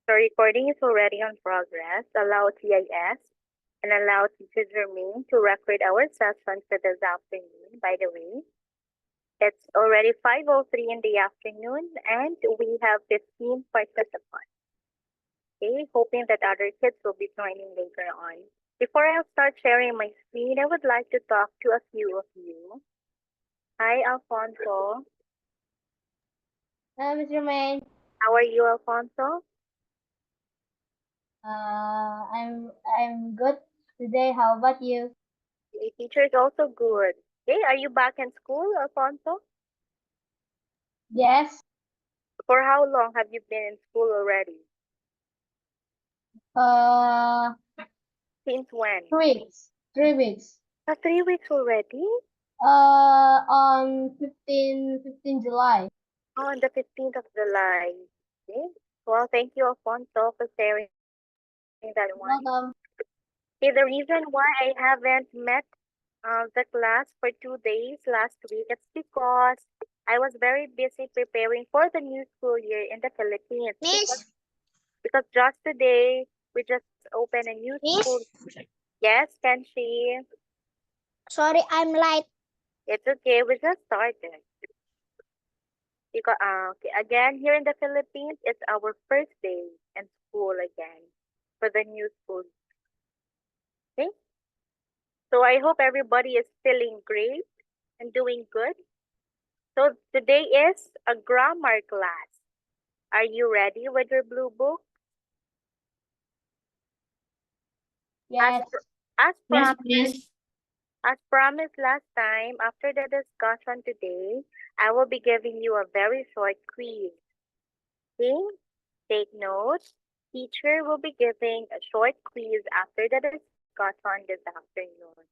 So recording is already on progress. Allow TIS and allow Teacher Jermaine to record our session for this afternoon. By the way, it's already 5:03 in the afternoon and we have 15 participants. Okay, hoping that other kids will be joining later on. Before I start sharing my screen, I would like to talk to a few of you. Hi, Alfonso. Hello, Mr. Main. How are you, Alfonso? I'm good today. How about you? The teacher is also good. Okay, are you back in school, Alfonso? Yes. For how long have you been in school already? Uh, Since when? 3 weeks. 3 weeks. 3 weeks already? On 15 July. On the 15th of July. Okay. Well, thank you, Alfonso, for sharing that one. Welcome. Okay, the reason why I haven't met the class for 2 days last week, it's because I was very busy preparing for the new school year in the Philippines. Because just today, we just opened a new school. Yes, Kenshi? Sorry, I'm late. It's okay, we just started. Because, okay, again, here in the Philippines, it's our first day in school again for the new school. Okay? So I hope everybody is feeling great and doing good. So today is a grammar class. Are you ready with your blue book? Yes. As Yes, promised, yes. as promised last time, after the discussion today, I will be giving you a very short quiz. Okay? Take notes. Teacher will be giving a short quiz after the discussion this afternoon.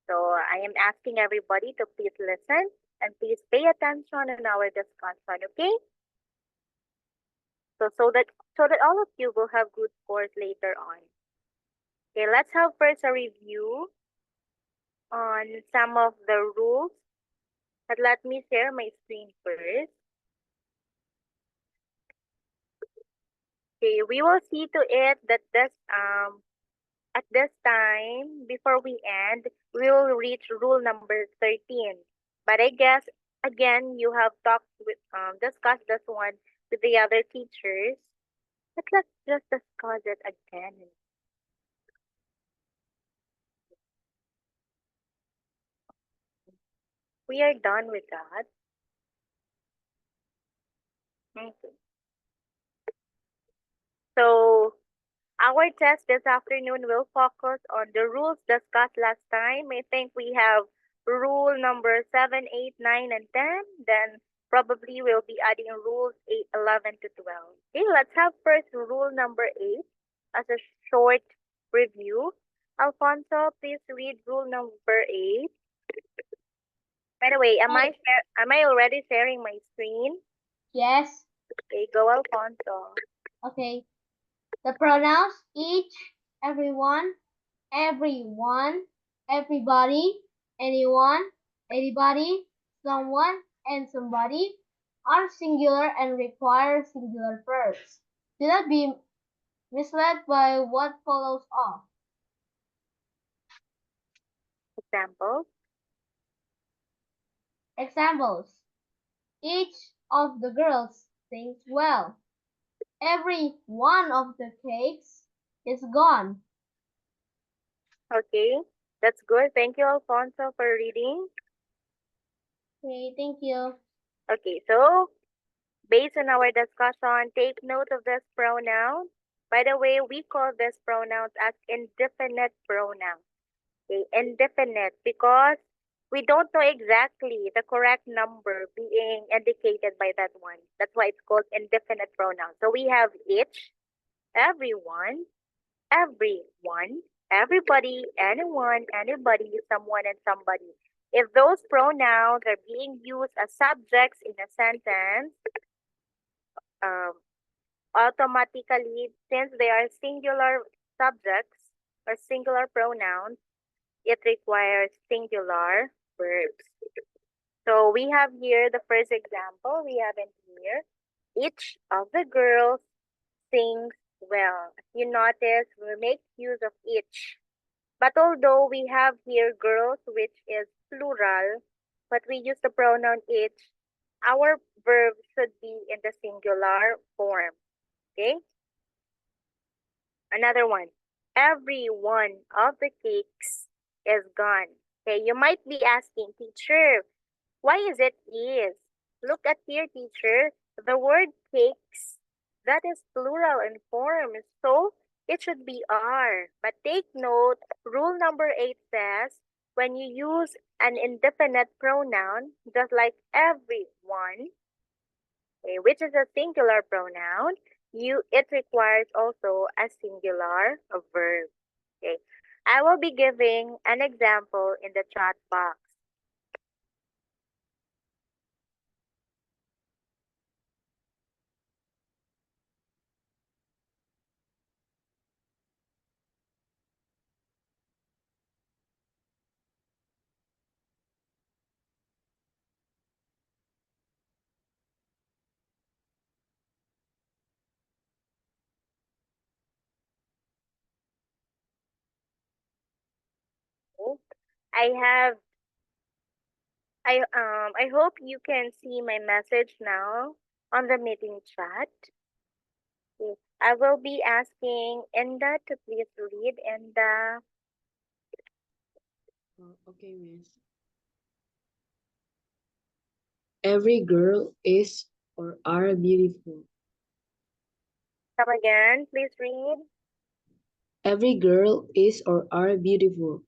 So I am asking everybody to please listen and please pay attention in our discussion, okay? So that all of you will have good scores later on. Okay, let's have first a review on some of the rules. But let me share my screen first. Okay, we will see to it that at this time, before we end, we will reach rule number 13. But I guess, again, you have discussed this one with the other teachers. But let's just discuss it again. We are done with that. Okay. So, our test this afternoon will focus on the rules discussed last time. I think we have rule number 7, 8, 9, and 10. Then probably we'll be adding rules 8, 11 to 12. Okay, let's have first rule number 8 as a short review. Alfonso, please read rule number 8. By the way, am I already sharing my screen? Yes. Okay, go Alfonso. Okay. The pronouns each, everyone, everybody, anyone, anybody, someone, and somebody are singular and require singular verbs. Do not be misled by what follows off. Example. Examples. Each of the girls sings well. Every one of the cakes is gone. Okay, that's good. Thank you, Alfonso, for reading. Okay, thank you. Okay, so based on our discussion, take note of this pronoun. By the way, we call this pronouns as indefinite pronouns. Okay, indefinite because we don't know exactly the correct number being indicated by that one. That's why it's called indefinite pronoun. So we have each, everyone, everybody, anyone, anybody, someone, and somebody. If those pronouns are being used as subjects in a sentence, um, automatically, since they are singular subjects or singular pronouns, it requires singular verbs. So we have here the first example. We have in here, each of the girls sings Well, you notice we make use of each. But although we have here girls, which is plural, but we use the pronoun each, our verb should be in the singular form. Okay? Another one. Every one of the cakes is gone. Okay, you might be asking, teacher, why is it is? Look at here, teacher. The word cakes, that is plural in form, so it should be are. But take note, rule number 8 says when you use an indefinite pronoun, just like everyone, okay, which is a singular pronoun, it requires also a singular verb. Okay. I will be giving an example in the chat box. I have I hope you can see my message now on the meeting chat. Okay. I will be asking Enda to please read. Enda, Okay, miss. Every girl is or are beautiful. come again, please read. Every girl is or are beautiful.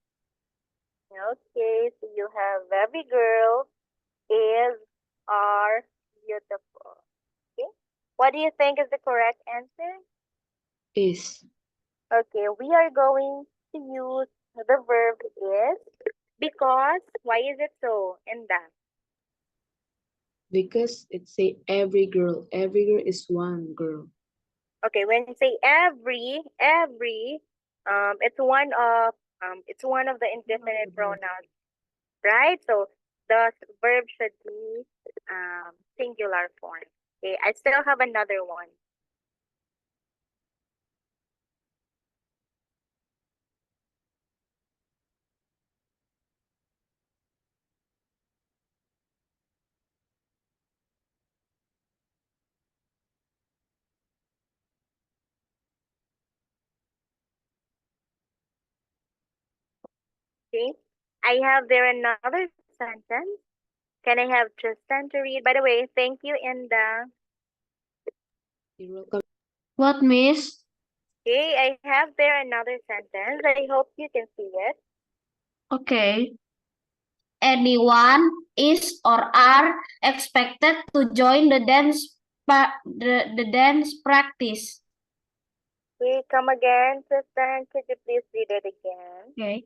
Okay, so you have every girl is are beautiful. Okay. What do you think is the correct answer? Is. Okay, we are going to use the verb is because why is it so? Enda. Because it say every girl. Every girl is one girl. Okay, when you say every, it's one of the indefinite pronouns, right? So the verb should be singular form. Okay, I still have another one. Okay, I have there another sentence. Can I have Tristan to read? By the way, thank you, Inda. You're welcome. What, miss? Okay, I have there another sentence. I hope you can see it. Okay. Anyone is or are expected to join the dance practice. Okay, come again, Tristan. Could you please read it again? Okay.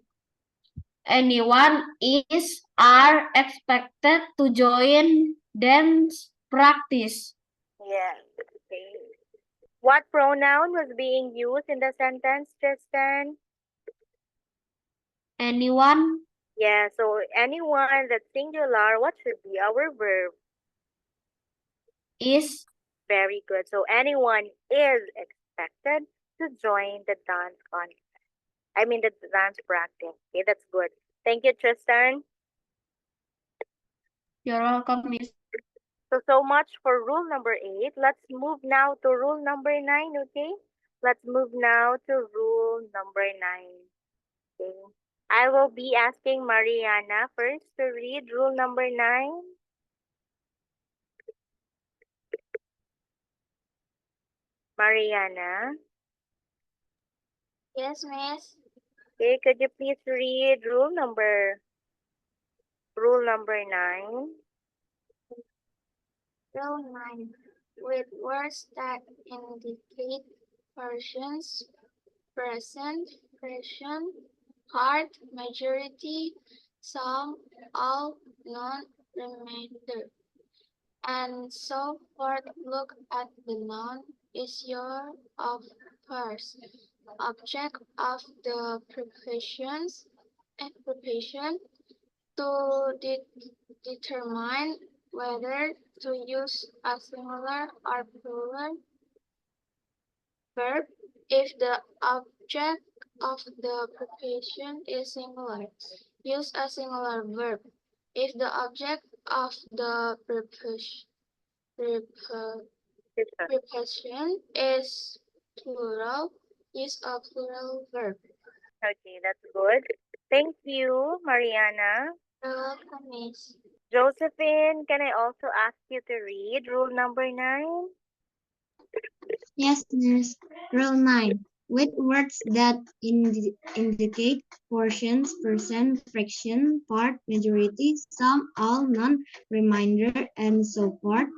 Anyone is are expected to join dance practice. Yes. Okay. What pronoun was being used in the sentence, Tristan? Anyone Yeah, so anyone that's singular, what should be our verb? is Very good. So anyone is expected to join the dance the dance practice. Okay, that's good. Thank you, Tristan. you're welcome, miss. So much for rule number 8. Let's move now to rule number 9, okay? Let's move now to rule number 9. Okay. I will be asking Mariana first to read rule number 9. Mariana. Yes, miss. Okay, could you please read rule number 9? Rule 9. With words that indicate persons, present, part, majority, some, all, none, remainder, and so forth. Look at the noun is your of first object of the preposition to determine whether to use a singular or plural Verb, if the object of the preposition is singular, use a singular verb. If the object of the preposition is plural, use a plural verb. Okay, that's good. Thank you, Mariana. You're welcome, Miss. Josephine, can I also ask you to read rule number 9? Yes, Miss. Rule 9. With words that indicate portions, percent, fraction, part, majority, some, all, none, remainder, and so forth,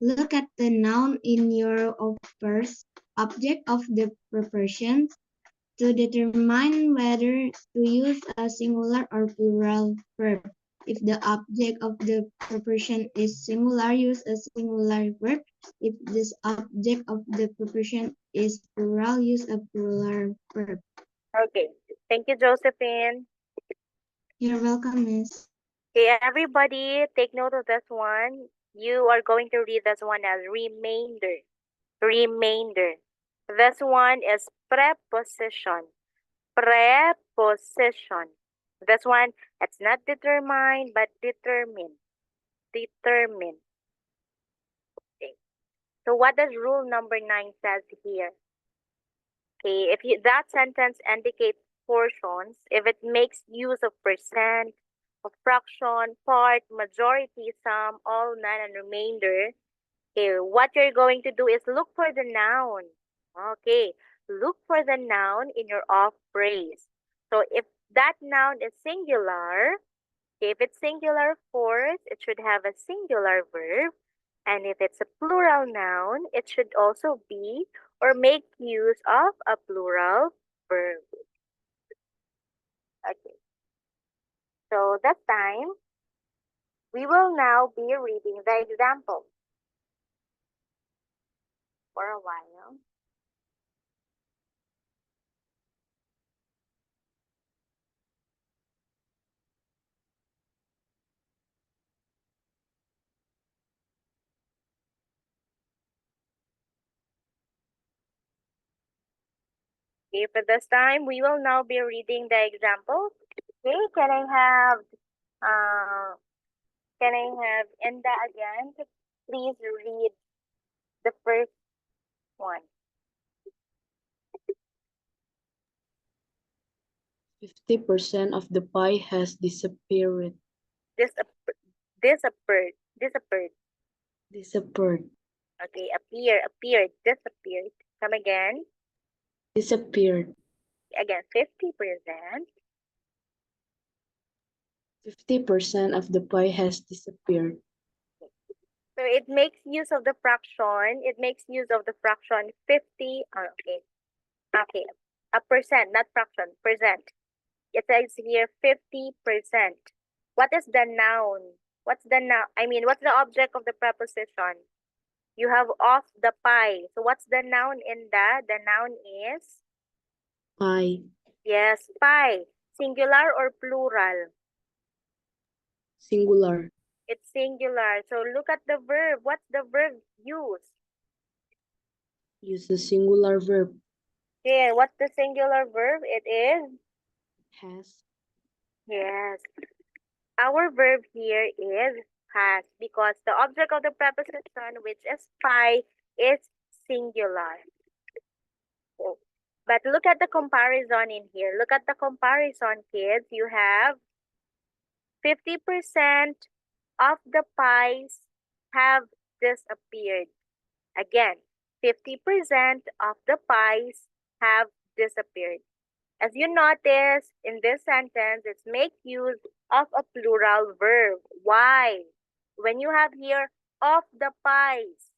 look at the noun in your object of the preposition to determine whether to use a singular or plural verb. If the object of the preposition is singular, use a singular verb. If this object of the preposition is plural, use a plural verb. Okay, thank you, Josephine. You're welcome, Miss. Okay, everybody, take note of this one. You are going to read this one as remainder. Remainder. This one is preposition. Preposition. This one, it's not determine, but determine. Determine. Okay. So what does rule number 9 says here? Okay, that sentence indicates portions, if it makes use of percent, of fraction, part, majority, sum, all, none, and remainder, okay, what you're going to do is look for the noun. Okay, look for the noun in your off phrase. So if that noun is singular, if it's singular force, it should have a singular verb. And if it's a plural noun, it should also be or make use of a plural verb. Okay. So that time, we will now be reading the example for a while. Okay, for this time, we will now be reading the example. Okay, can I have Enda again to please read the first one. 50% of the pie has disappeared. Disappeared. Disappeared. Okay, appeared, disappeared. Come again. Disappeared. Again, 50%. 50% of the pie has disappeared. So it makes use of the fraction. It makes use of the fraction 50. Okay. A percent, not fraction, percent. It says here 50%. What is the noun? What's the noun? What's the object of the preposition? You have off the pie. So what's the noun in that? The noun is? Pie. Yes, pie. Singular or plural? Singular. It's singular. So look at the verb. What's the verb used? Use a singular verb. Yeah, what's the singular verb? It is? Has. Yes. Our verb here is has because the object of the preposition, which is pie, is singular. Oh. But look at the comparison in here. Look at the comparison, kids. You have 50% of the pies have disappeared. Again, 50% of the pies have disappeared. As you notice in this sentence, it's make use of a plural verb. Why? When you have here of the pies,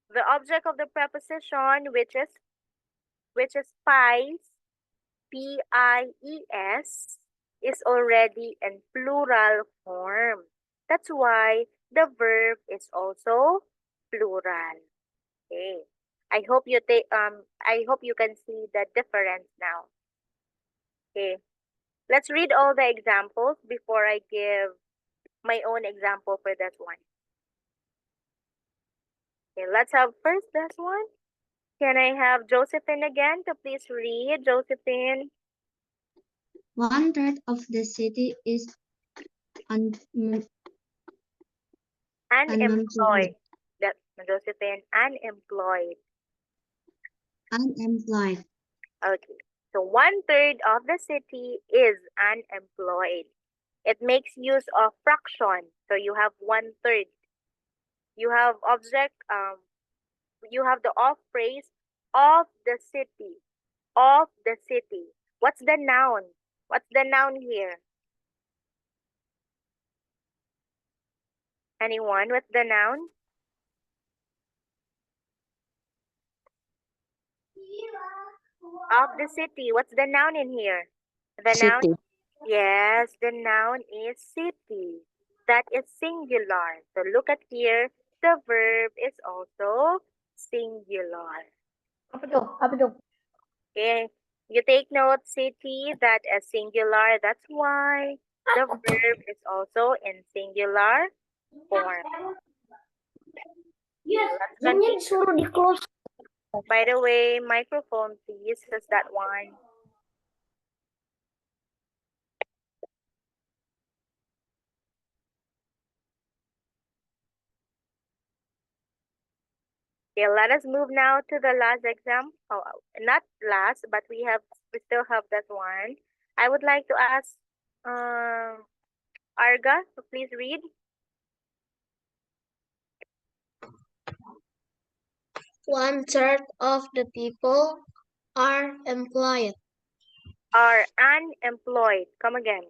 the object of the preposition, which is pies, P-I-E-S, is already in plural form. That's why the verb is also plural. Okay. I hope you can see the difference now. Okay. Let's read all the examples before I give my own example for that one. Okay, let's have first this one. Can I have Josephine again to please read? Josephine. 1/3 of the city is unemployed. Unemployed. That's Josephine, unemployed. Unemployed. Okay. So 1/3 of the city is unemployed. It makes use of fraction. So you have 1/3. You have you have the off phrase of the city. Of the city. What's the noun? What's the noun here? Anyone? What's the noun? Of the city. What's the noun in here? The noun? City. Yes, the noun is city. That is singular. So look at here. The verb is also singular. Apa tuh? Apa tuh? Okay. You take note, city, that is singular. That's why the verb is also in singular form. Let's continue. suruh di-close. By the way, microphone, please. Is that one? Okay, let us move now to the last exam. Oh, not last, but we still have that one. I would like to ask Arga to please read. 1/3 of the people are employed. Are unemployed. Come again.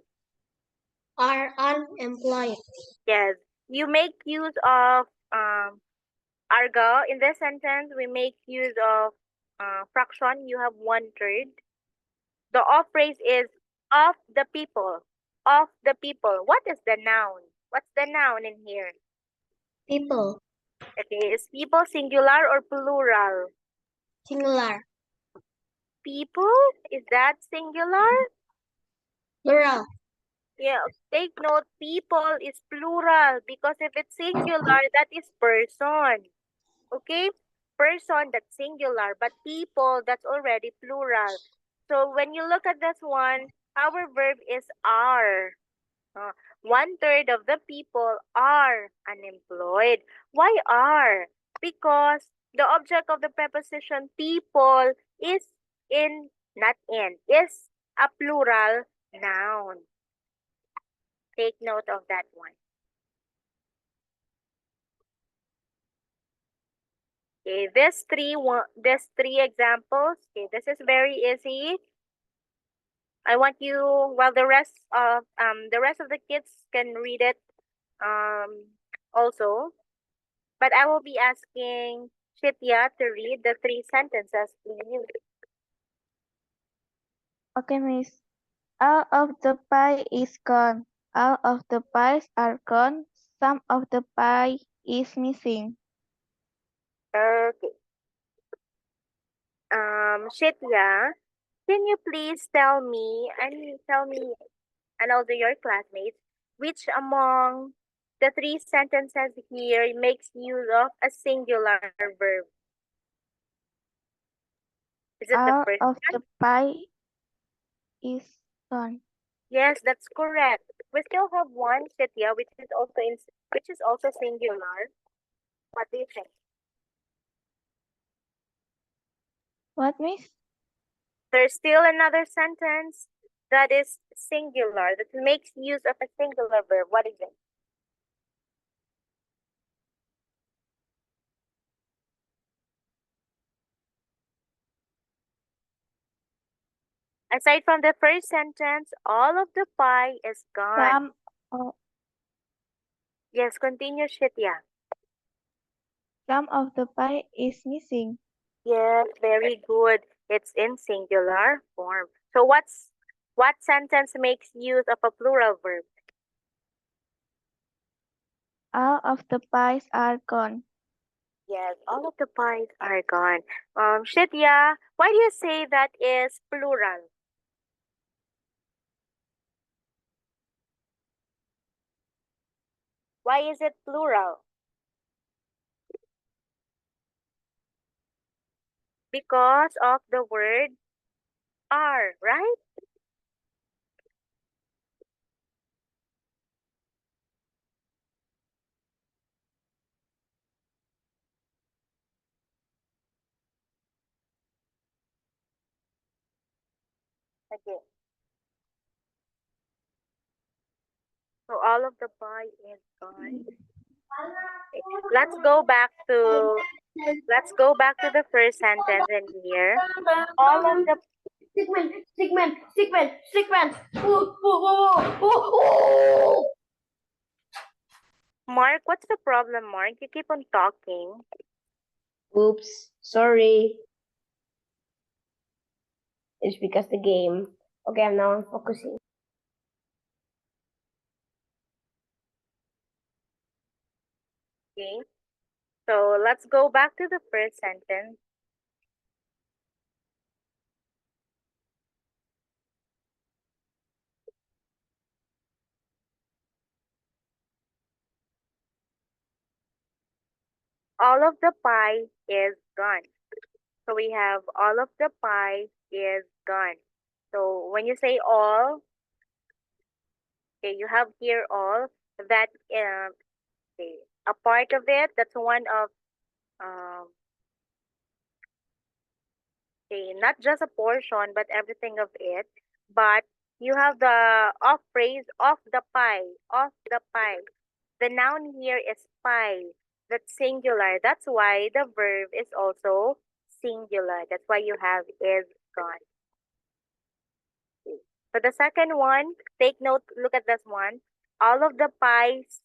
Are unemployed. Yes. You make use of Arga. In this sentence, we make use of fraction. You have 1/3. The off phrase is of the people. Of the people. What is the noun? What's the noun in here? People. Okay, is people singular or plural? Singular. People? Is that singular? Plural. Yeah, take note, people is plural because if it's singular, that is person. Okay? Person, that's singular, but people, that's already plural. So when you look at this one, our verb is are. 1/3 of the people are unemployed. Why are? Because the object of the preposition people is in, not in, is a plural noun. Take note of that one. Okay, these three examples. Okay, this is very easy. I want you, well, the rest of the kids can read it also. But I will be asking Shitya to read the 3 sentences, please. Okay, Miss. All of the pie is gone. All of the pies are gone. Some of the pie is missing. Okay. Shitya, can you please tell me and also your classmates which among the 3 sentences here makes use of a singular verb? Is it the All first of one? the pie is gone. Yes, that's correct. We still have one, Shitya, which is also singular. What do you think? What, Miss? There's still another sentence that is singular, that makes use of a singular verb. What is it? Aside from the first sentence, all of the pie is gone. Yes, continue, Shitya. Some of the pie is missing. Yes, very good. It's in singular form. So what sentence makes use of a plural verb? All of the pies are gone. Yes, all of the pies are gone. Shitya, why do you say that is plural? Why is it plural? Because of the word are, right? Okay. So all of the boy is gone. Okay. Let's go back to the first sentence in here. All of the Sequence. Mark, what's the problem, Mark? You keep on talking. Oops, sorry. It's because the game. Okay, now I'm focusing. Okay. So let's go back to the first sentence. All of the pie is gone. So we have all of the pie is gone. So when you say all, okay, you have here all that okay, a part of it. That's one of um okay, not just a portion, but everything of it. But you have the off phrase of the pie, of the pie. The noun here is pie. That's singular. That's why the verb is also singular. That's why you have is gone. For the second one, take note, look at this one. All of the pies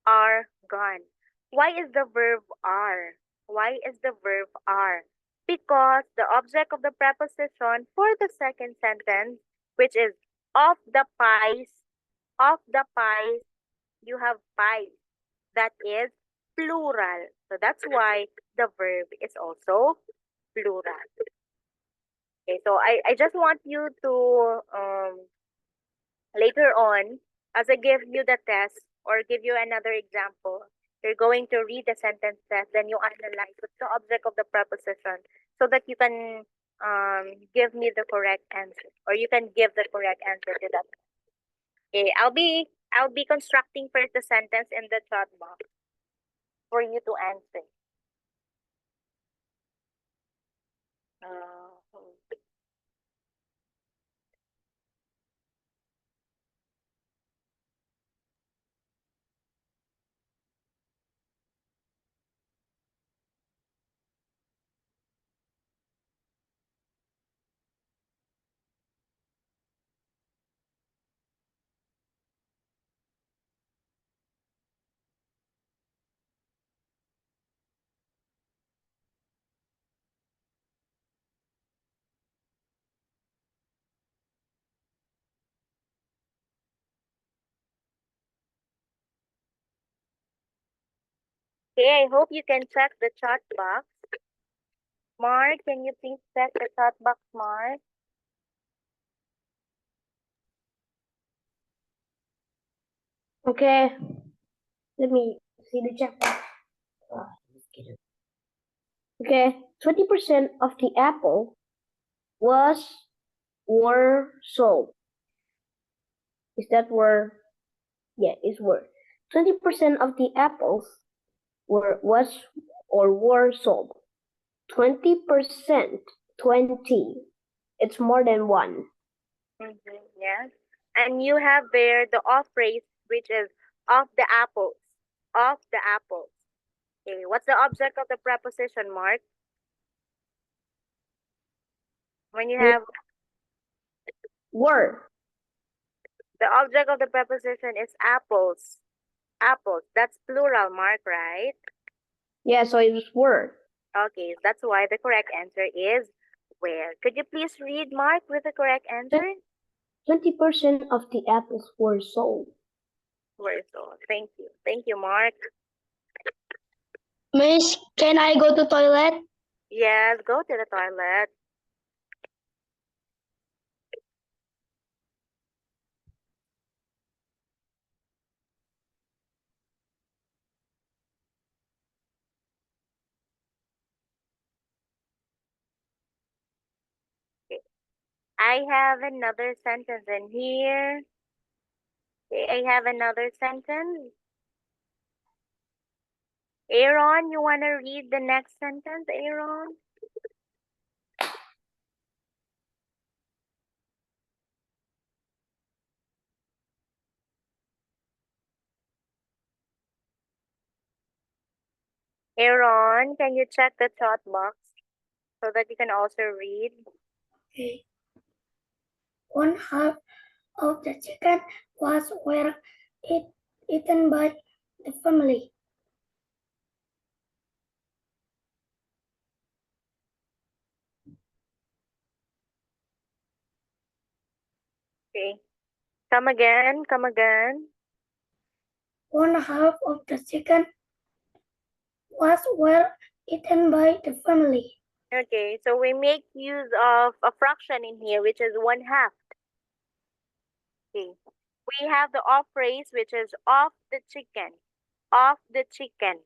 are gone. Why is the verb are? Why is the verb are? Because the object of the preposition for the second sentence, which is of the pies, you have pies. That is plural. So that's why the verb is also plural. Okay, so I just want you to later on, as I give you the test or give you another example, you're going to read the sentence test, then you analyze what's the object of the preposition so that you can give me the correct answer or you can give the correct answer to that. Okay, I'll be constructing first the sentence in the chat box for you to answer. Uh, Okay, I hope you can check the chat box. Mark, can you please check the chat box, Mark? Okay, let me see the check box. Okay, 20% of the apple were sold. Is that were? Yeah, it's were. 20% of the apples were sold. 20%, 20. It's more than one. Yes. And you have there the off phrase, which is of the apples. Of the apples. Okay, what's the object of the preposition, Mark? When you have Were. the object of the preposition is apples. Apples. That's plural, Mark, right? Yeah, so it was were. Okay, that's why the correct answer is where. Could you please read, Mark, with the correct answer? 20% of the apples were sold. Where so? Thank you. Thank you, Mark. Miss, can I go to toilet? Yes, go to the toilet. I have another sentence in here. Okay, I have another sentence. Aaron, you want to read the next sentence, Aaron? Aaron, can you check the chat box so that you can also read? Okay. 1/2 of the chicken was eaten by the family. Okay. Come again, come again. 1/2 of the chicken was eaten by the family. Okay, so we make use of a fraction in here, which is 1/2. Okay. We have the off phrase, which is of the chicken. Of the chicken.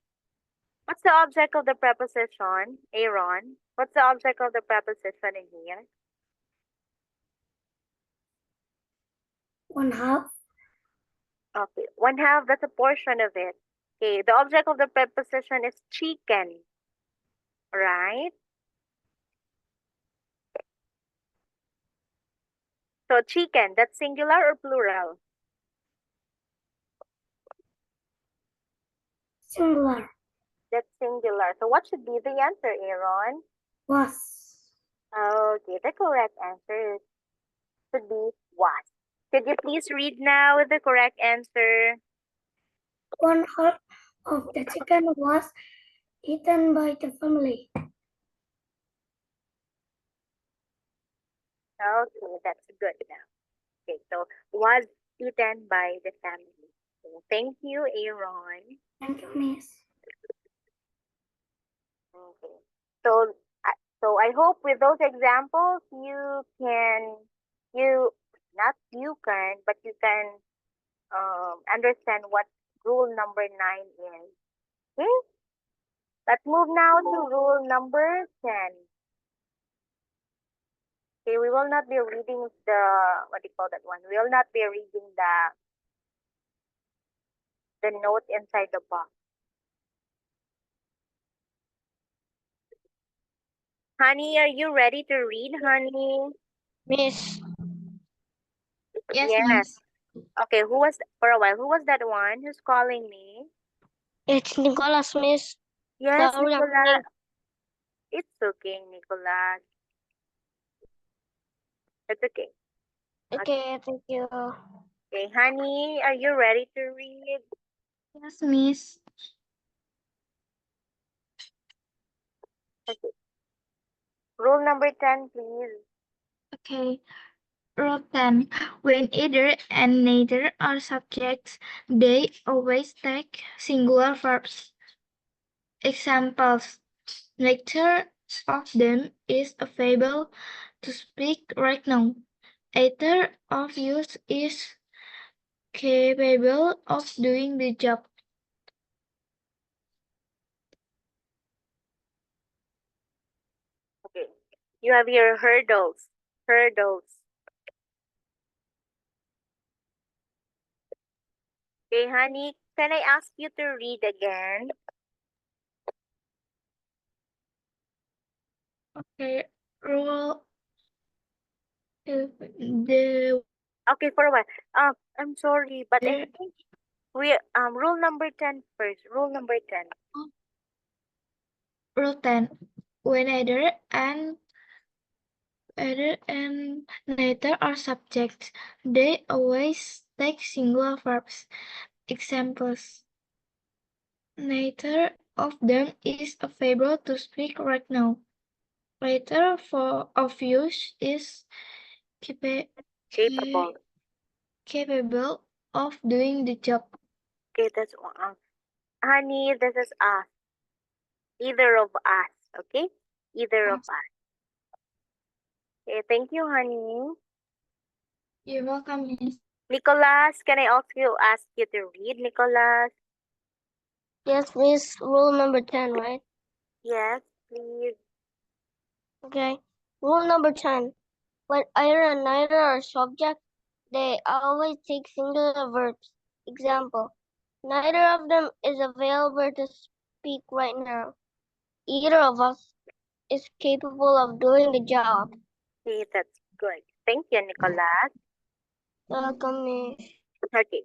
What's the object of the preposition, Aaron? What's the object of the preposition in here? 1/2. Okay, 1/2, that's a portion of it. Okay, the object of the preposition is chicken, right? So chicken, that's singular or plural? Singular. That's singular. So what should be the answer, Aaron? Was. Okay, the correct answer should be was. Could you please read now the correct answer? 1/2 of the chicken was eaten by the family. Okay, that's good now. Okay, so was eaten by the family. So thank you, Aaron. Thank you, Miss. Okay. So I hope with those examples you can but you can understand what rule number 9 is. Okay? Let's move now to rule number 10. Okay, we will not be reading the what do you call that one? We will not be reading the note inside the box. Honey, are you ready to read, honey? Miss. Yes, Yes. Miss. Okay, who was for a while? Who was that one who's calling me? It's Nicholas, Miss. Yes, Sorry, I'm Nicolas. late. It's okay, Nicolas. It's okay. Okay, thank you. Okay, honey, are you ready to read? Yes, Miss. Okay. Rule number 10, please. Okay. Rule 10. When either and neither are subjects, they always take singular verbs. Examples. Neither of them is available to speak right now. Either of you is capable of doing the job. Okay. You have your hurdles. Hurdles. Okay, honey, can I ask you to read again? Okay. Rule the Okay, for a while. I'm sorry, but I think we rule number 10 first. Rule number 10. Rule 10. When either and neither are subjects, they always take singular verbs. Examples. Neither of them is available to speak right now. Neither of you is Capable. capable of doing the job. Okay, that's honey, this is us. Either of us, okay? Either of us. Okay, thank you, honey. You're welcome, Miss. Nicholas, can I also ask you to read, Nicholas? Yes, Miss. Rule number 10, right? Yes, please. Okay. Rule number 10. When either and neither are subject, they always take singular verbs. Example, neither of them is available to speak right now. Either of us is capable of doing the job. Okay, that's good. Thank you, Nicolas. Welcome, Miss. Okay.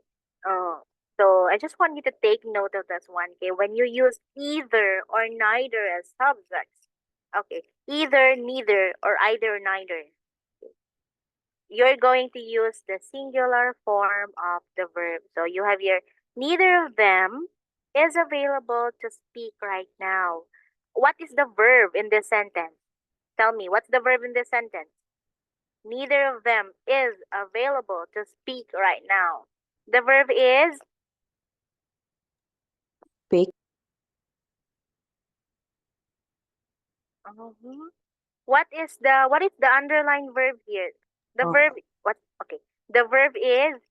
So I just want you to take note of this one. Okay, when you use either or neither as subjects, okay, either, neither, or either, neither, you're going to use the singular form of the verb. So you have your neither of them is available to speak right now. What is the verb in this sentence? Tell me, what's the verb in this sentence? Neither of them is available to speak right now. The verb is Speak. What is the underlying verb here? The Oh. verb what? Okay, the verb is.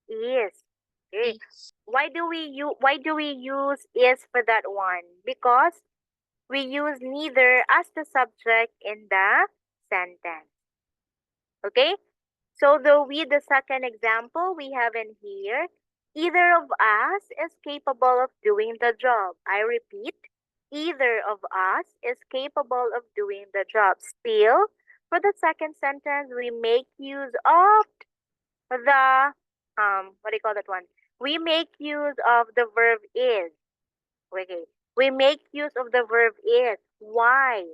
Okay. Why do we use is for that one? Because we use neither as the subject in the sentence. Okay. So with the second example we have in here, either of us is capable of doing the job. I repeat, either of us is capable of doing the job. Still, for the second sentence, we make use of the what do you call that one? We make use of the verb is. Okay. We make use of the verb is. Why?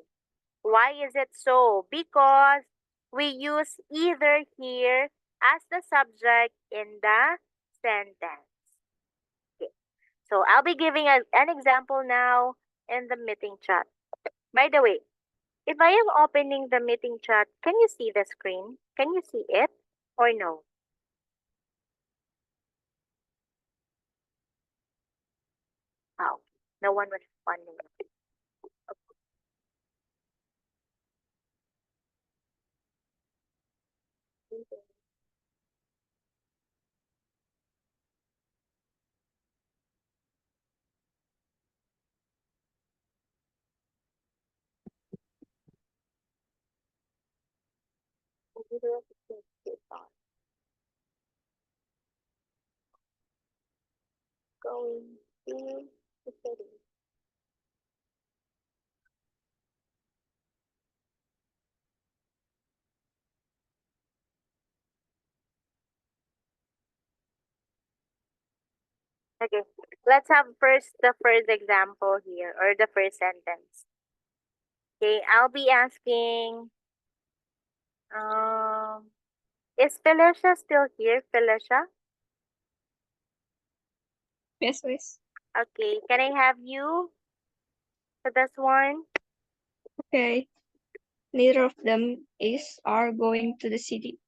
Why is it so? Because we use either here as the subject in the sentence. Okay. So I'll be giving an example now in the meeting chat. By the way, if I am opening the meeting chat, can you see the screen? Can you see it or no? Oh, no one was responding. Going to the city. Okay, let's have the first example here, or the first sentence. Okay, I'll be asking, is Felicia still here, Felicia? Yes, miss. Okay, can I have you for this one? Okay. Neither of them are going to the city.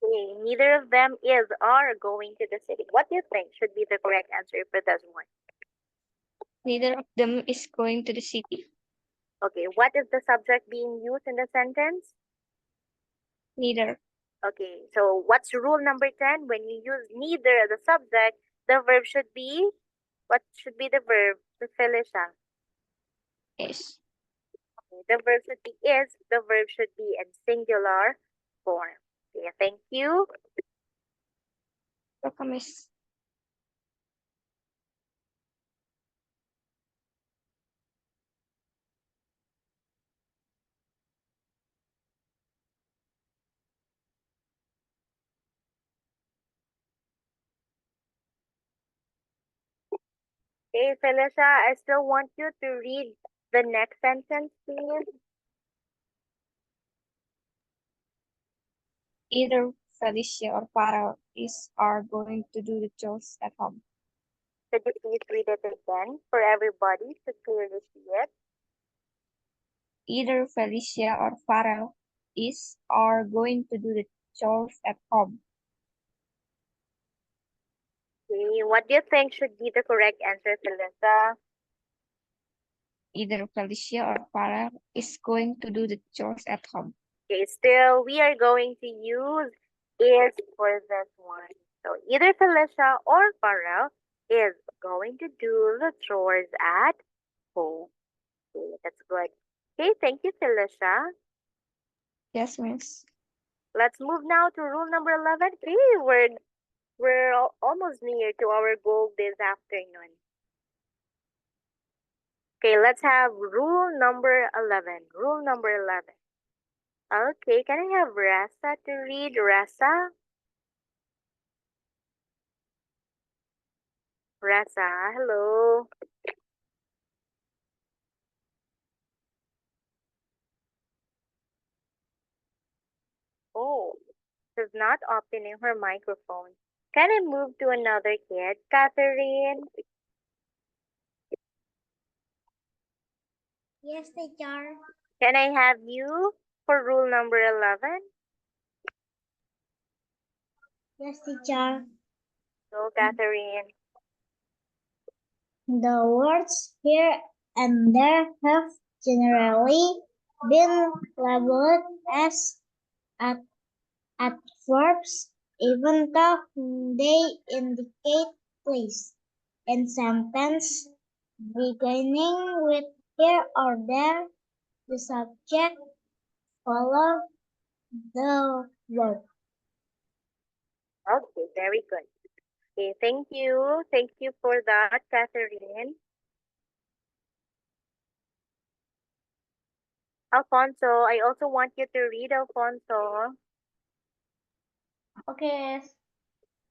Okay, neither of them is or are going to the city. What do you think should be the correct answer for this one? Neither of them is going to the city. Okay, what is the subject being used in the sentence? Neither. Okay, so what's rule number 10? When you use neither as a subject, the verb should be, what should be the verb to Felicia? Is. Okay, the verb should be is, the verb should be in singular form. Okay, thank you. Welcome, miss. Okay, Felicia, I still want you to read the next sentence, please. Either Felicia or Farah are going to do the chores at home. Could you please read it again for everybody to clearly see it? Either Felicia or Farah are going to do the chores at home. Okay, what do you think should be the correct answer, Felicia? Either Felicia or Farah is going to do the chores at home. Okay, still we are going to use is for this one. So either Felicia or Farrell is going to do the chores at Oh, okay, that's good. Okay, thank you, Felicia. Yes, Miss. Let's move now to rule number 11. Okay, we're almost near to our goal this afternoon. Okay, let's have rule number 11. Rule number 11. Okay, can I have Rasa to read? Rasa? Rasa, hello. Oh, she's not opening her microphone. Can I move to another kid? Catherine? Yes, teacher. Can I have you for rule number 11? Yes, teacher. So, Catherine. The words here and there have generally been labeled as ad- adverbs, even though they indicate place. In sentence beginning with here or there, the subject follows the verb. Okay, very good. Okay, thank you. Thank you for that, Catherine. Alfonso, I also want you to read, Alfonso. Okay.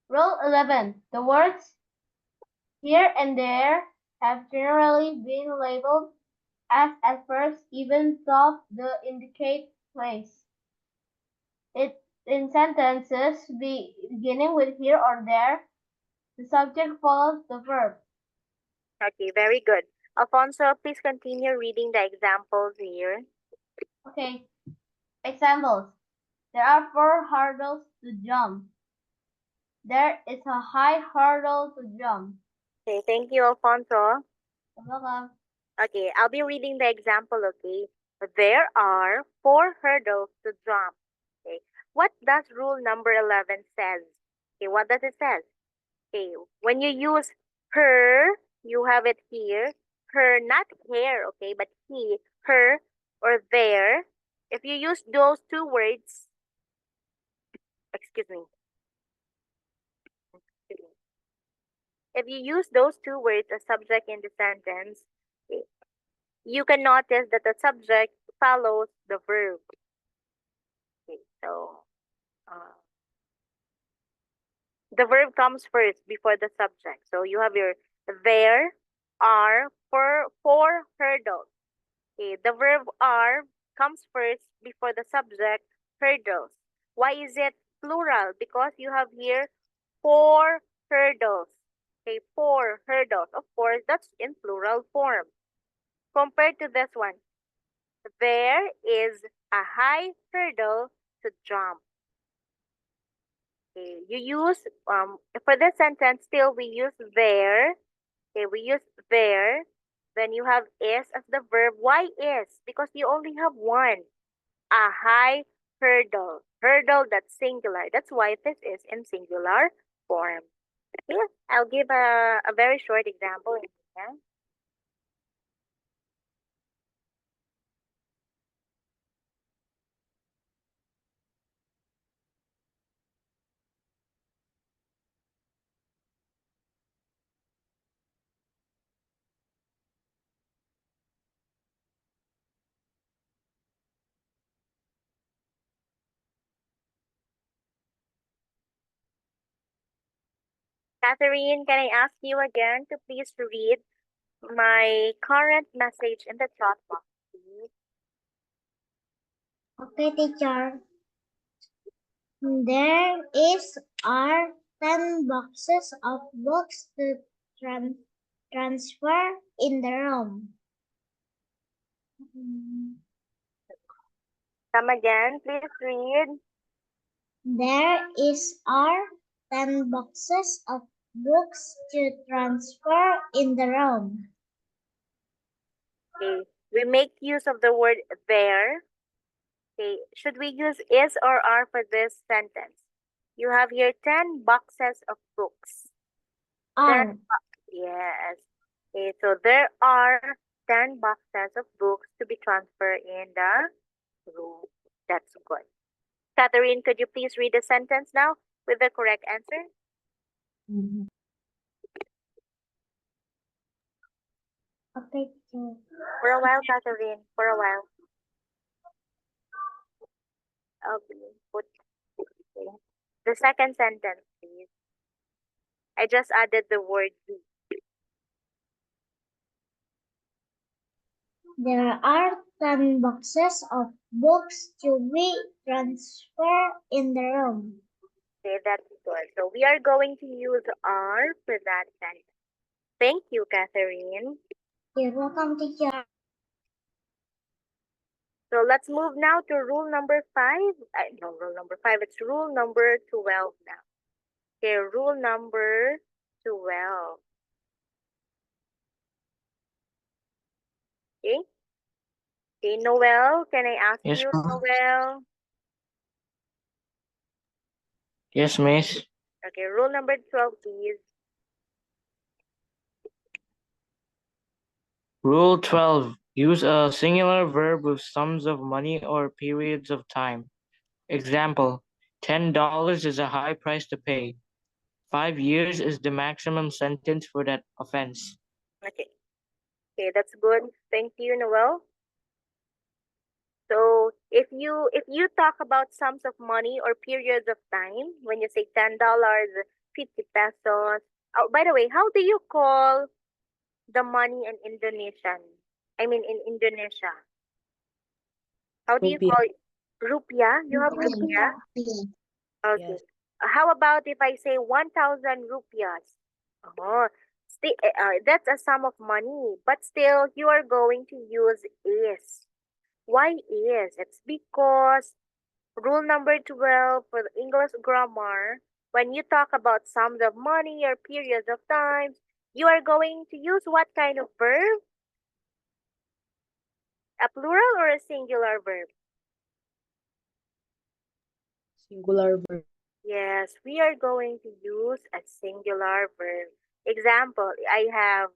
Rule 11. The words here and there have generally been labeled as adverbs even though they indicate place. In sentences beginning with here or there, the subject follows the verb. Okay, very good. Alfonso, please continue reading the examples here. Okay. Examples. There are 4 hurdles to jump. There is a high hurdle to jump. Okay, thank you, Alfonso. You're welcome. Okay, I'll be reading the example, okay? There are 4 hurdles to jump. Okay, what does rule number 11 says? Okay, what does it say? Okay, when you use her, you have it here. Her, not hair, okay, but he, her, or there. If you use those 2 words, excuse me. If you use those 2 words as subject in the sentence, okay, you can notice that the subject follows the verb. Okay, so the verb comes first before the subject. So you have your there are 4 hurdles. Okay, the verb are comes first before the subject hurdles. Why is it plural? Because you have here 4 hurdles. Okay, 4 hurdles. Of course, that's in plural form. Compared to this one, there is a high hurdle to jump. Okay, you use for this sentence still we use there. Okay, we use there. Then you have is as the verb. Why is? Because you only have one. A high hurdle. Hurdle, that's singular. That's why this is in singular form. Okay, I'll give a very short example. Yeah. Catherine, can I ask you again to please read my current message in the chat box, please? Okay, teacher. There are 10 boxes of books to transfer in the room. Come again, please read. There are 10 boxes of books to transfer in the room. Okay, we make use of the word there. Okay, should we use is or are for this sentence? You have here 10 boxes of books. Are. Yes. Okay, so there are 10 boxes of books to be transferred in the room. That's good. Catherine, could you please read the sentence now with the correct answer? Okay, teacher. For a while, Catherine. For a while. Okay. The second sentence, please. I just added the word be. There are 10 boxes of books to be transferred in the room. Okay, that's good. So we are going to use are for that sentence. Thank you, Catherine. You're welcome, teacher. So let's move now to rule number 5. No, rule number 5. It's rule number 12 now. Okay, rule number 12. Okay. Okay, Noel, can I ask Yes, you, ma'am. Noel? Yes, miss. Okay, rule number 12, please. Rule 12. Use a singular verb with sums of money or periods of time. Example, $10 is a high price to pay. 5 years is the maximum sentence for that offense. Okay. Okay, that's good. Thank you, Noel. So if you talk about sums of money or periods of time, when you say $10, 50 pesos. Oh, by the way, how do you call the money in Indonesian? I mean in Indonesia. How do you Rupiah. call it? Rupiah? You have rupiah? Okay. Yes. How about if I say 1,000 rupiahs? Oh, that's a sum of money, but still you are going to use is. Why is? It's because rule number 12 for the English grammar, when you talk about sums of money or periods of time, you are going to use what kind of verb? A plural or a singular verb? Singular verb. Yes, we are going to use a singular verb. Example, I have,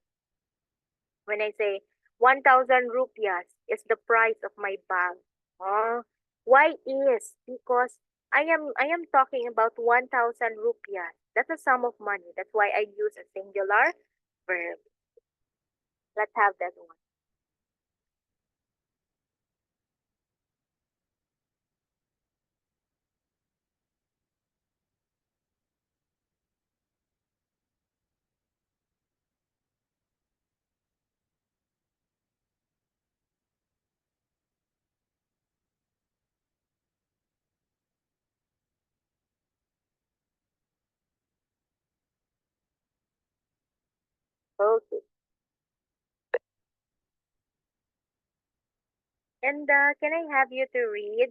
when I say 1,000 rupiahs is the price of my bag. Oh, why is? Because I am talking about 1,000 rupiahs. That's a sum of money. That's why I use a singular verb. Let's have that one. Okay. And can I have you to read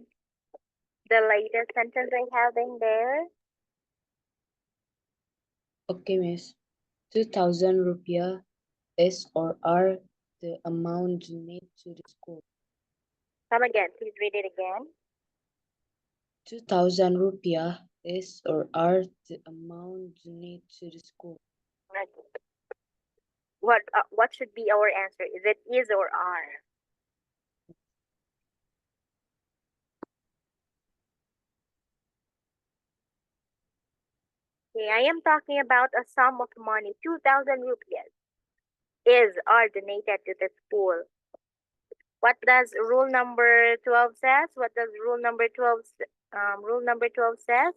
the latest sentence I have in there? Okay, miss. 2,000 rupiah is or are the amount donated to the school. Come again. Please read it again. 2,000 rupiah is or are the amount donated to the school. Okay. What should be our answer? Is it is or are? Okay, I am talking about a sum of money, 2,000 rupees, is are donated to the school. What does rule number 12 says? What does rule number 12 says?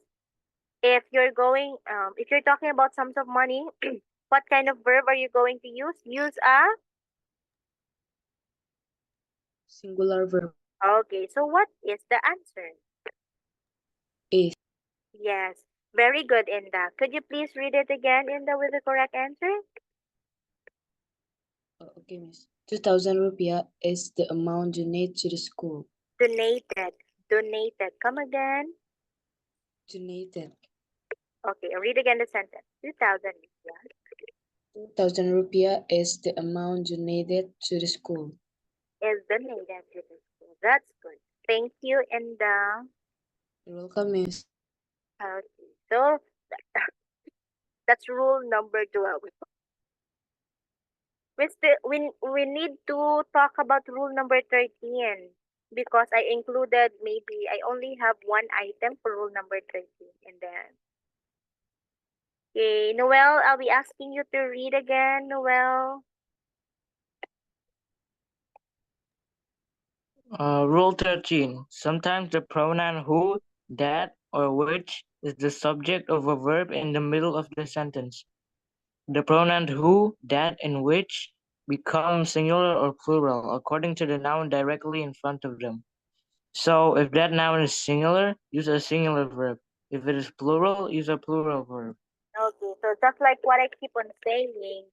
If you're talking about sums of money, what kind of verb are you going to use? Use a? Singular verb. Okay, so what is the answer? Is. Yes, very good, Inda. Could you please read it again, Inda, with the correct answer? Okay, miss. 2,000 rupiah is the amount donated to the school. Donated. Come again. Donated. Okay, read again the sentence. 2,000. 2,000 rupiah is the amount donated to the school. Is donated to the school. That's good. Thank you, Inda. You're welcome, miss. Okay, so that's rule number 12. we need to talk about rule number 13 because I included maybe I only have one item for rule number 13 and then okay, Noel, I'll be asking you to read again, Noel. Rule 13. Sometimes the pronoun who, that, or which is the subject of a verb in the middle of the sentence. The pronouns who, that, and which become singular or plural according to the noun directly in front of them. So if that noun is singular, use a singular verb. If it is plural, use a plural verb. Okay, so just like what I keep on saying,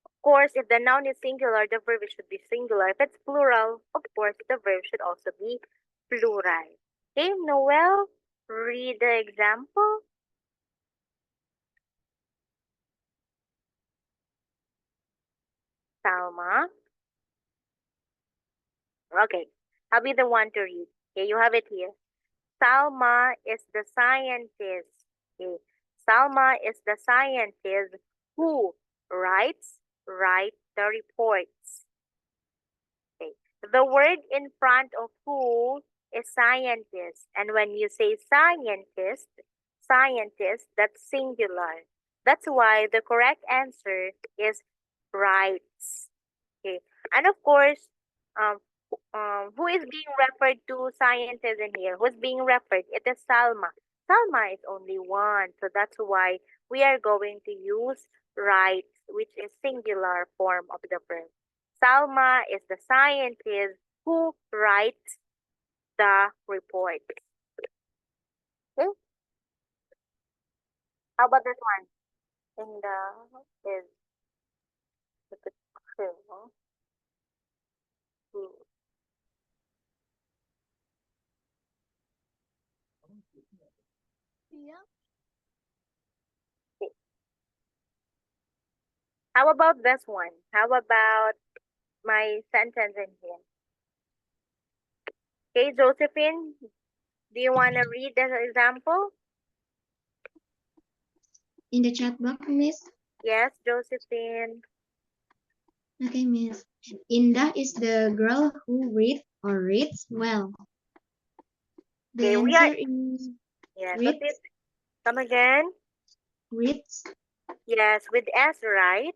of course, if the noun is singular, the verb should be singular. If it's plural, of course, the verb should also be plural. Okay, Noel, read the example. Salma. Okay, I'll be the one to read. Okay, you have it here. Salma is the scientist. Okay, Salma is the scientist who write the reports. Okay, the word in front of who is scientist, and when you say scientist, that's singular. That's why the correct answer is writes. Okay, and of course, who is being referred to scientist in here? Who's being referred? It is Salma. Salma is only one, so that's why we are going to use writes, which is singular form of the verb. Salma is the scientist who writes the report. Okay? How about this one? In the is the crew. Okay. How about this one? How about my sentence in here? Okay, Josephine, do you want to read the example? In the chat box, Miss. Yes, Josephine. Okay, Miss. Indah is the girl who reads well. The Okay, we answer are. is Yes, reads. what's it? Come again. Reads. Yes, with S, right?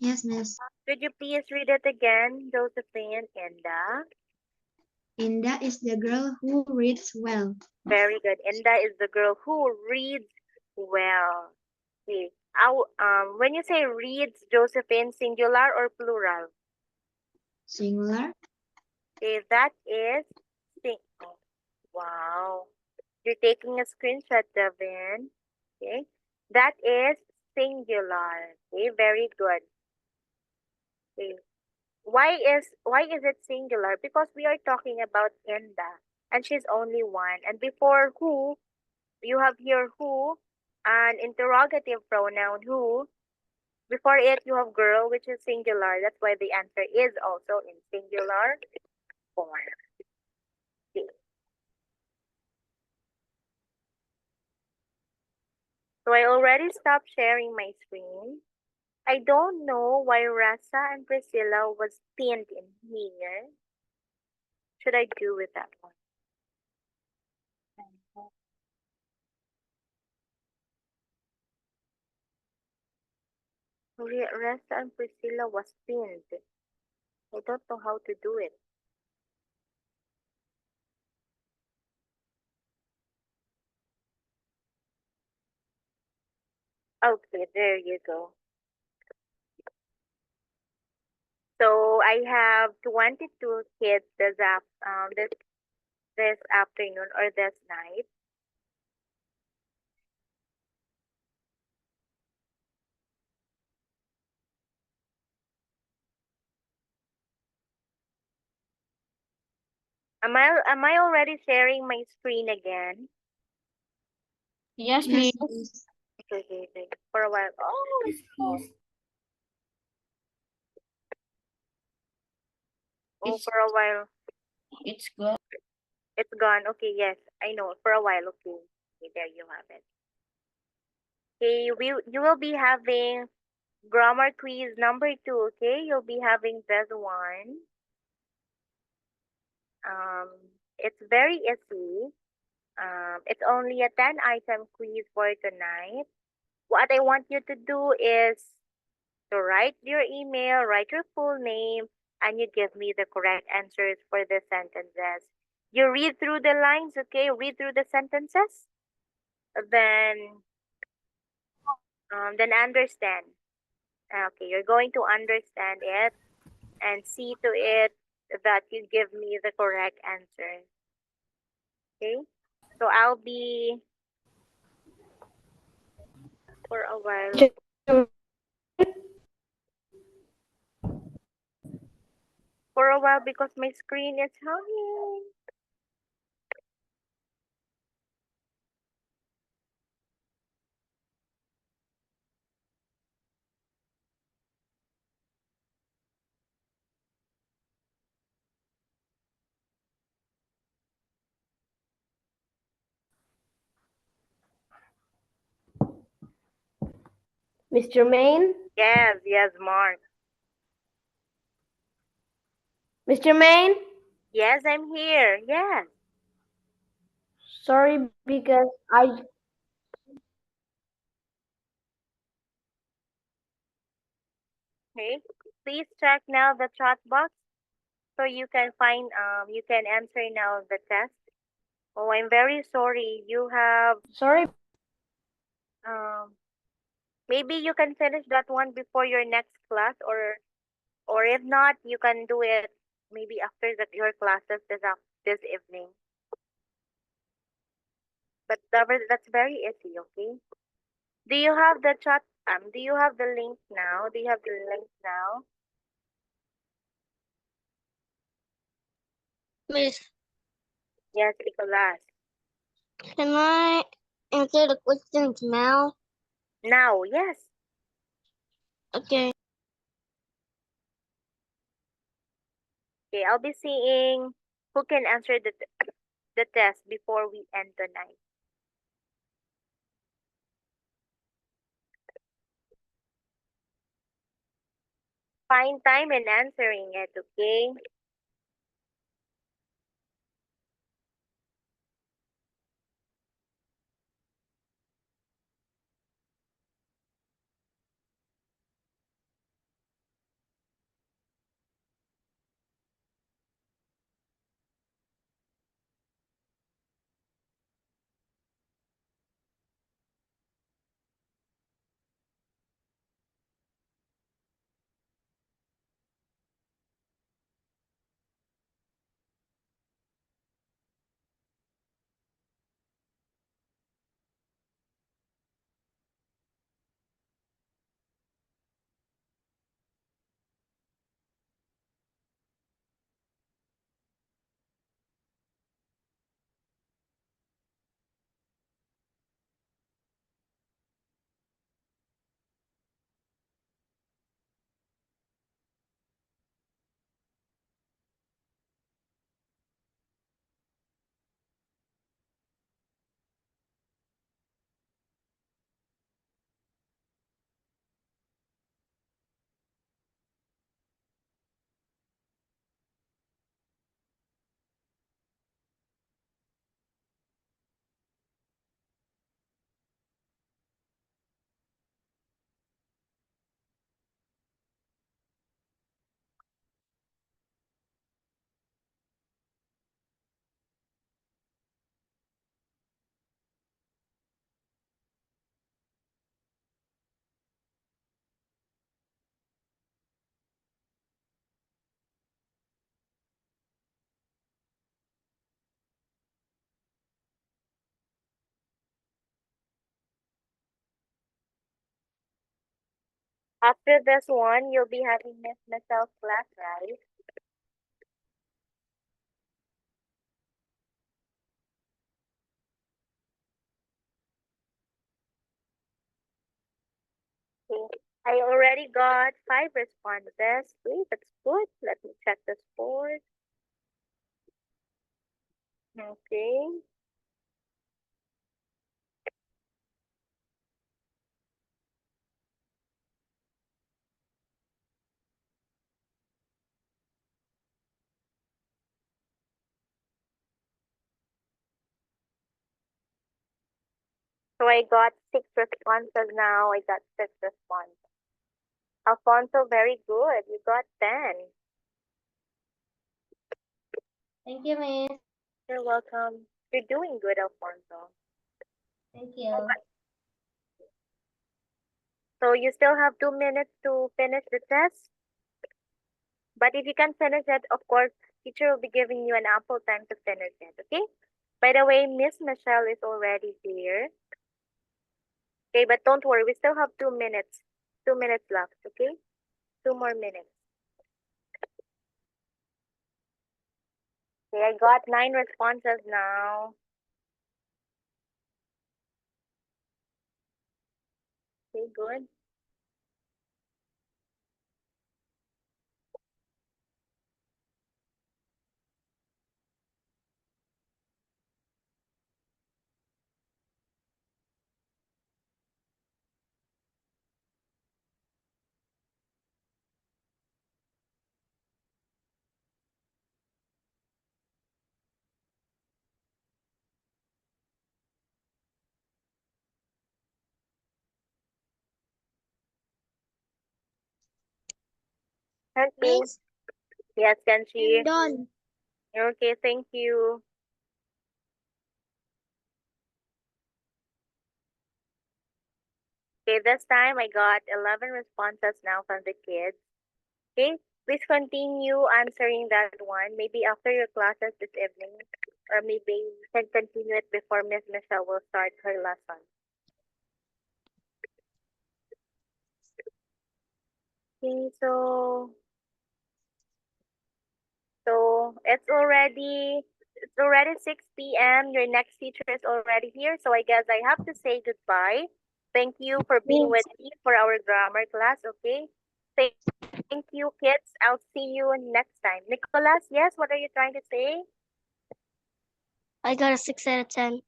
Yes, Miss. Could you please read it again, Josephine? Indah. Indah is the girl who reads well. Very good. Indah is the girl who reads well. Okay. When you say reads, Josephine, singular or plural? Singular. Okay, that is wow. You're taking a screenshot, Devin. Okay. That is singular. Okay, very good. Okay. Why is it singular? Because we are talking about Inda, and she's only one. And before who, you have here who, an interrogative pronoun who. Before it, you have girl, which is singular. That's why the answer is also in singular form. Okay. So I already stopped sharing my screen. I don't know why Rasa and Priscilla was pinned in here. Should I do with that one? Rasa and Priscilla was pinned. I don't know how to do it. Okay, there you go. So I have 22 kids this afternoon or this night. Am I already sharing my screen again? Yes, Yes, Miss. Miss. Okay, for a while. Oh, Yes, please. for a while. It's good. It's gone. Okay, yes, I know. For a while. Okay, there you have it. Okay, you will be having Grammar quiz number 2, okay? You'll be having this one. It's very easy. It's only a 10-item quiz for tonight. What I want you to do is to write your email, write your full name, and you give me the correct answers for the sentences. You read through the lines, okay? Read through the sentences. Then understand. Okay, you're going to understand it and see to it that you give me the correct answer. Okay? So I'll be for a while. For a while because my screen is hanging. Mr. Main? Yes, Mark. Mr. Main? Yes, I'm here. Yes. Sorry because Okay. Please check now the chat box so you can find you can answer now the test. Oh, I'm very sorry. You have sorry. maybe you can finish that one before your next class, or if not, you can do it maybe after your classes this evening. But that's very easy, okay? Do you have the chat? Do you have the link now? Do you have the link now? Miss, Yes, Nicolas. can I answer the questions now? Now, yes. Okay. Okay, I'll be seeing who can answer the test before we end tonight. Find time in answering it, okay? After this one, you'll be having Miss Michelle's class, right? Okay. I already got 5 responses. Okay, that's good. Let me check the scores. Okay. So I got 6 responses now. I got 6 responses. Alfonso, very good. You got 10. Thank you, Miss. You're welcome. You're doing good, Alfonso. Thank you. So you still have 2 minutes to finish the test. But if you can finish it, of course, teacher will be giving you an ample time to finish it, okay? By the way, Miss Michelle is already here. Okay, but don't worry, we still have 2 minutes. 2 minutes left, okay? 2 more minutes. Okay, I got 9 responses now. Okay, good. Okay. Miss, Yes, Kenshi. I'm done. Okay, thank you. Okay, this time I got 11 responses now from the kids. Okay, please continue answering that one. Maybe after your classes this evening, or maybe you can continue it before Miss Michelle will start her lesson. Okay, so it's already 6 p.m. Your next teacher is already here, so I guess I have to say goodbye. Thank you for being with me for our grammar class, okay? Thank you, kids. I'll see you next time. Nicholas, yes, what are you trying to say? I got a 6 out of 10.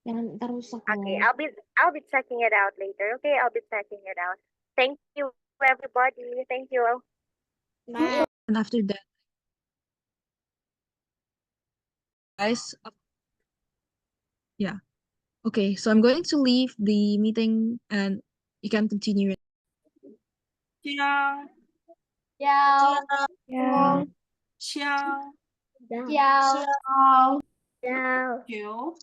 Okay, I'll be checking it out later. Okay, I'll be checking it out. Thank you, everybody. Thank you. Bye. And after that, guys, yeah. Okay, so I'm going to leave the meeting and you can continue it. Ciao. Ciao. Yeah. Ciao. Ciao. Ciao. Chiều.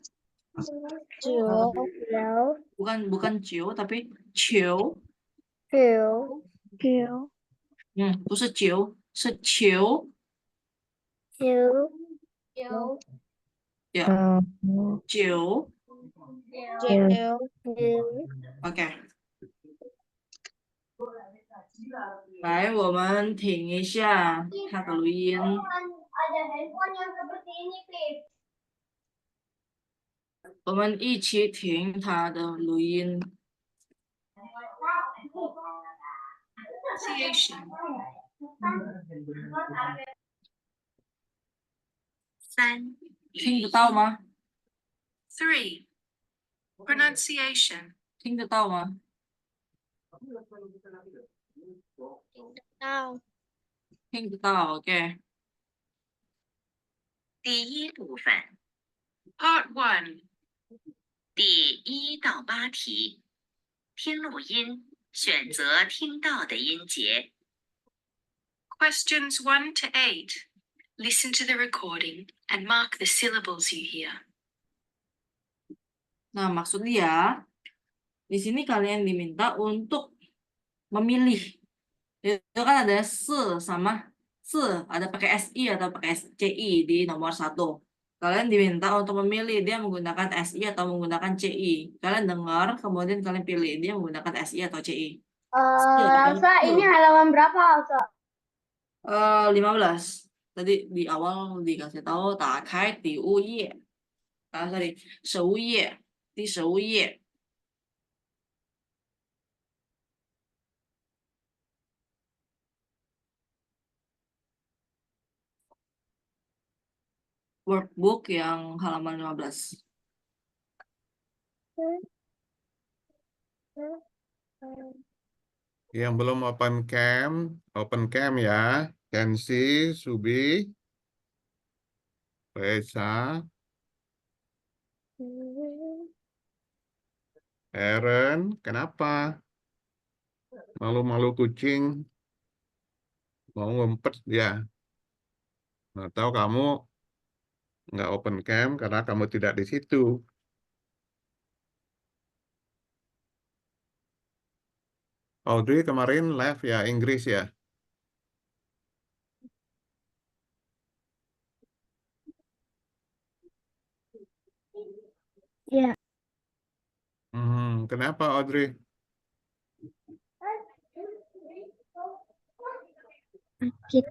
Ciao. Ciao. Bukan chiều tapi chiều. Ciao. Kill. 不是九，是球。Ciao. Ciao. Yeah. No. 九。 Ciao. OK。来，我们停一下它的录音。 Ada handphone yang seperti ini, Pip. 我们一起听它的录音。Pronunciation. 3. 听得到吗 ？3. Pronunciation. 听得到吗？ Now, 听得到 ，OK。第一部分 Part 1第1到8题，听录音，选择听到的音节。Questions 1 to 8. Listen to the recording and mark the syllables you hear. Nah, maksudnya di sini kalian diminta untuk memilih. Itu kan ada se sama se, ada pakai SI atau pakai CI di nomor 1. Kalian diminta untuk memilih dia menggunakan SI atau menggunakan CI. Kalian dengar, kemudian kalian pilih dia menggunakan SI atau CI. Elsa, ini halaman berapa, Elsa? 15. Tadi di awal dikasih tahu 打开第5页。sorry, 15页，第15页。Workbook yang halaman 15. Yang belum open cam ya. Kensi, Subi, Reza. Aaron, kenapa? Malu-malu kucing. Mau ngumpet ya. Atau kamu nggak open cam karena kamu tidak di situ. Audrey kemarin live ya Inggris ya. Ya. Kenapa Audrey? Sakit.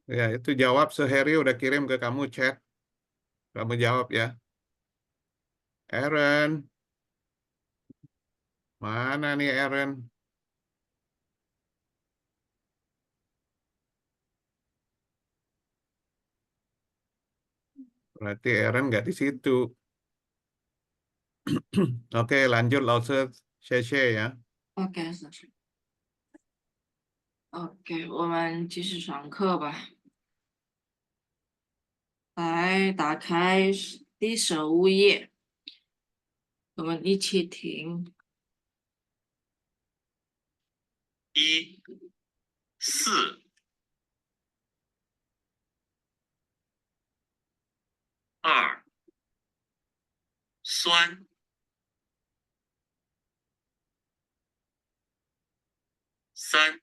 Ya itu jawab Sehari udah kirim ke kamu chat. Kamu jawab ya. Aaron. Mana nih Aaron? Berarti Aaron nggak di situ. Oke, lanjut Lause Sheshe ya. OK，老师。OK，我们继续上课吧。来，打开第15页，我们一起听。1、4、2、酸、3、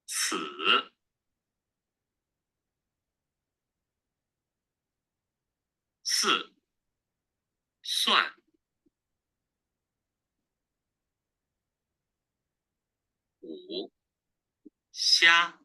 此、4、蒜、5、虾、